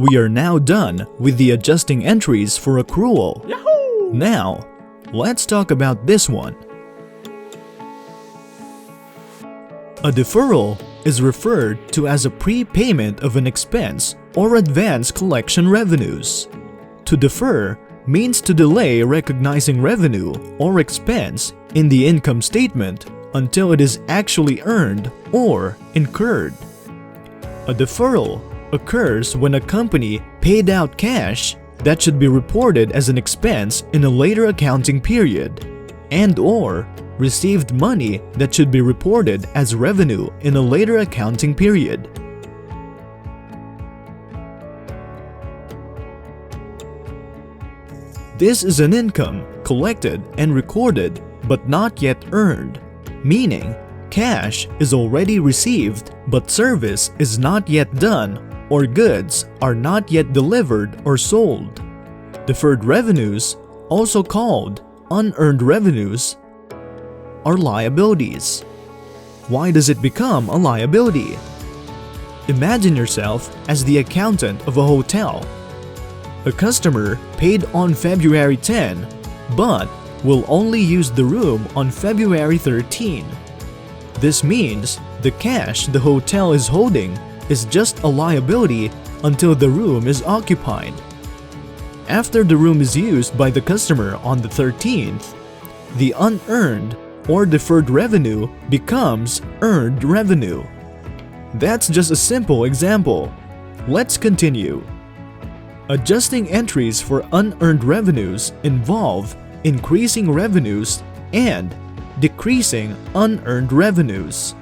We are now done with the adjusting entries for accrual. Yahoo! Now, let's talk about this one. A deferral is referred to as a prepayment of an expense or advance collection revenues. To defer means to delay recognizing revenue or expense in the income statement until it is actually earned or incurred. A deferral occurs when a company paid out cash that should be reported as an expense in a later accounting period and/or received money that should be reported as revenue in a later accounting period. This is an income collected and recorded but not yet earned, meaning cash is already received but service is not yet done or goods are not yet delivered or sold. Deferred revenues, also called unearned revenues, are liabilities. Why does it become a liability? Imagine yourself as the accountant of a hotel. A customer paid on February 10 but will only use the room on February 13. This means the cash the hotel is holding is just a liability until the room is occupied. After the room is used by the customer on the 13th, the unearned or deferred revenue becomes earned revenue. That's just a simple example. Let's continue. Adjusting entries for unearned revenues involve increasing revenues and decreasing unearned revenues.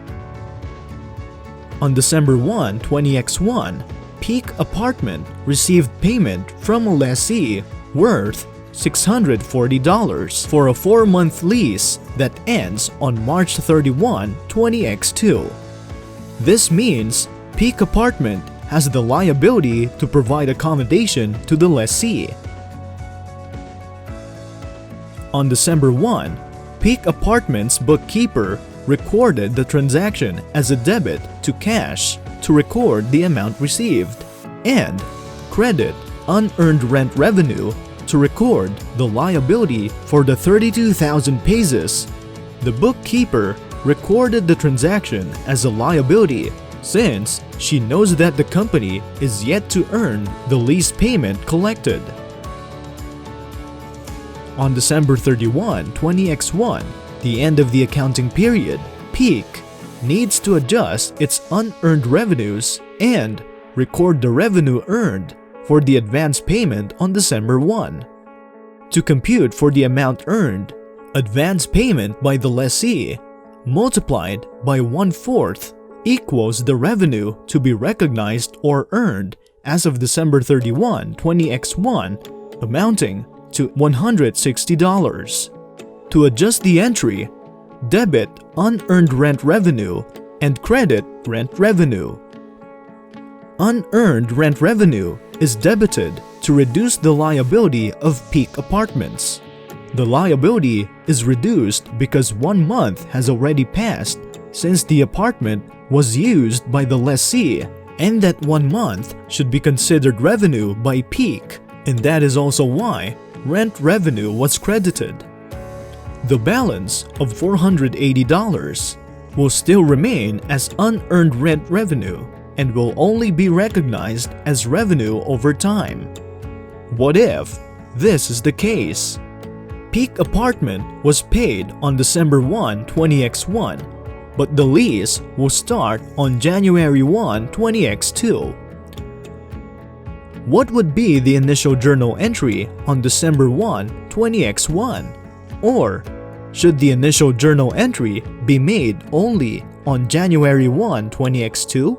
On December 1, 20X1, Peak Apartment received payment from a lessee worth $640 for a 4-month lease that ends on March 31, 20X2. This means Peak Apartment has the liability to provide accommodation to the lessee. On December 1, Peak Apartment's bookkeeper recorded the transaction as a debit to cash to record the amount received, and credit unearned rent revenue to record the liability for the 32,000 pesos. The bookkeeper recorded the transaction as a liability since she knows that the company is yet to earn the lease payment collected. On December 31, 20X1, the end of the accounting period, Peak needs to adjust its unearned revenues and record the revenue earned for the advance payment on December 1. To compute for the amount earned, advance payment by the lessee multiplied by 1/4 equals the revenue to be recognized or earned as of December 31, 20X1, amounting to $160. To adjust the entry, debit unearned rent revenue and credit rent revenue. Unearned rent revenue is debited to reduce the liability of Peak Apartments. The liability is reduced because 1 month has already passed since the apartment was used by the lessee, and that 1 month should be considered revenue by Peak, and that is also why rent revenue was credited. The balance of $480 will still remain as unearned rent revenue and will only be recognized as revenue over time. What if this is the case? Peak Apartment was paid on December 1, 20X1, but the lease will start on January 1, 20X2. What would be the initial journal entry on December 1, 20X1? Or should the initial journal entry be made only on January 1, 20X2?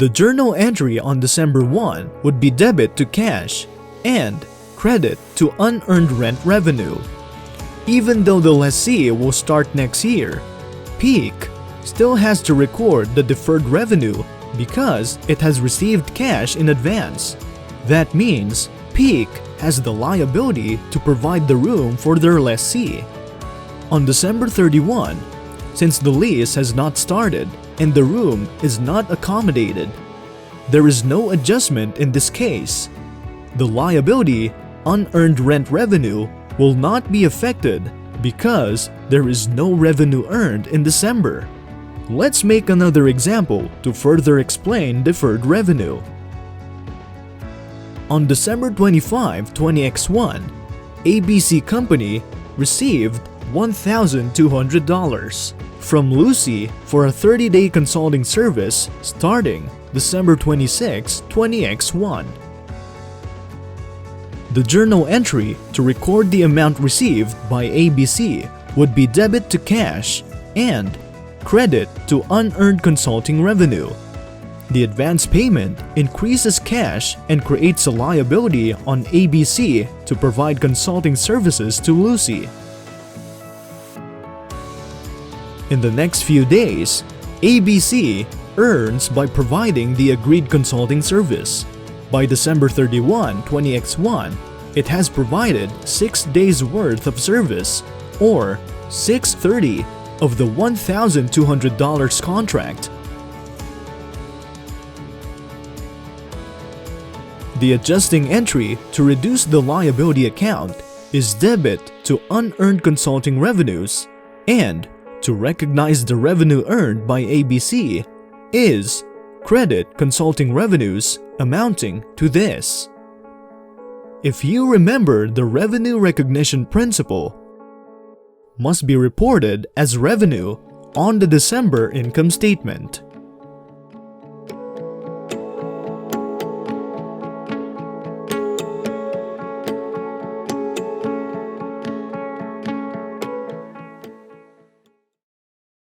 The journal entry on December 1 would be debit to cash and credit to unearned rent revenue. Even though the lessee will start next year, Peak still has to record the deferred revenue because it has received cash in advance. That means Peak has the liability to provide the room for their lessee. On December 31, since the lease has not started and the room is not accommodated, there is no adjustment in this case. The liability, unearned rent revenue, will not be affected because there is no revenue earned in December. Let's make another example to further explain deferred revenue. On December 25, 20X1, ABC Company received $1,200 from Lucy for a 30-day consulting service starting December 26, 20X1. The journal entry to record the amount received by ABC would be debit to cash and credit to unearned consulting revenue. The advance payment increases cash and creates a liability on ABC to provide consulting services to Lucy. In the next few days, ABC earns by providing the agreed consulting service. By December 31, 20X1, it has provided 6 days worth of service, or 6/30 of the $1,200 contract. The adjusting entry to reduce the liability account is debit to unearned consulting revenues, and to recognize the revenue earned by ABC is credit consulting revenues amounting to this. If you remember, the revenue recognition principle must be reported as revenue on the December income statement.